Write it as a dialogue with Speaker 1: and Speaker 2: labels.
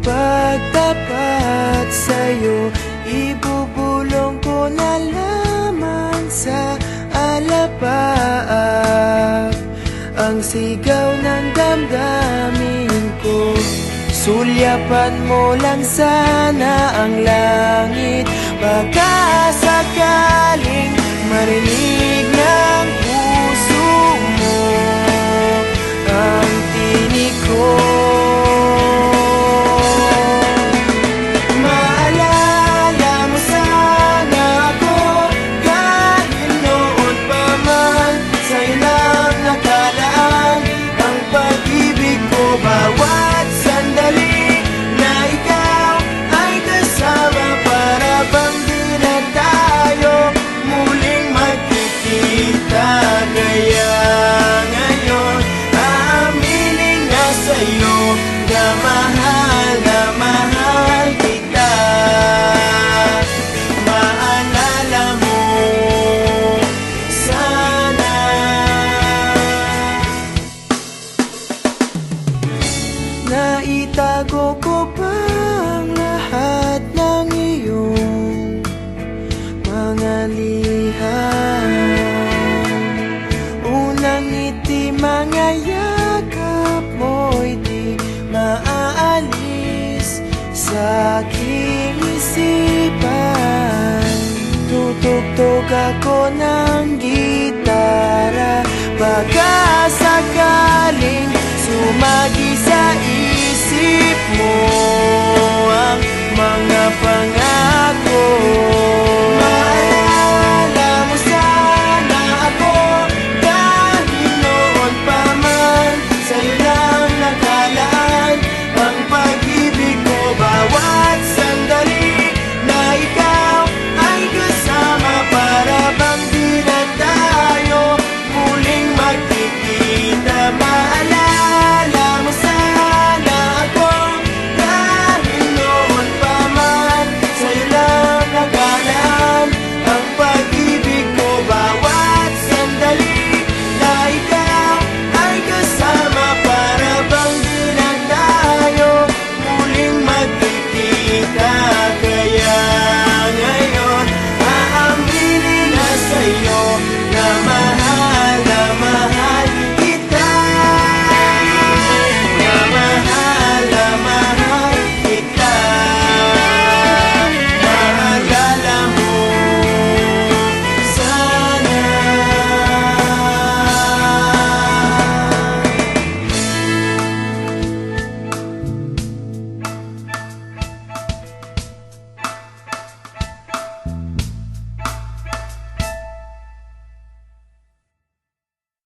Speaker 1: pagtapat sa'yo, ibubulong ko na lamang sa alapaap ang sigaw ng damdamin ko. Sulyapan mo lang sana ang langit, baka sakaling marinig ng puso mo ang tinig ko. Maalala mo sana ako kahit noon pa man, sa'yo lang nakalaan ang pag-ibig ko. Bawat sandali na ikaw ay kasama, para bang di na tayo muling magkikita. Kaya ngayon aaminin na sa'yo na mahal kita. Maalala mo sana. Naitago ko pa ang lahat ng iyong mga liham. Unang ngiti, mga yakap mo'y di maaalis sa aking isipan. Tutugtog ako ng gitara, baka sakaling sumagi sa isip mo ang mga pangarap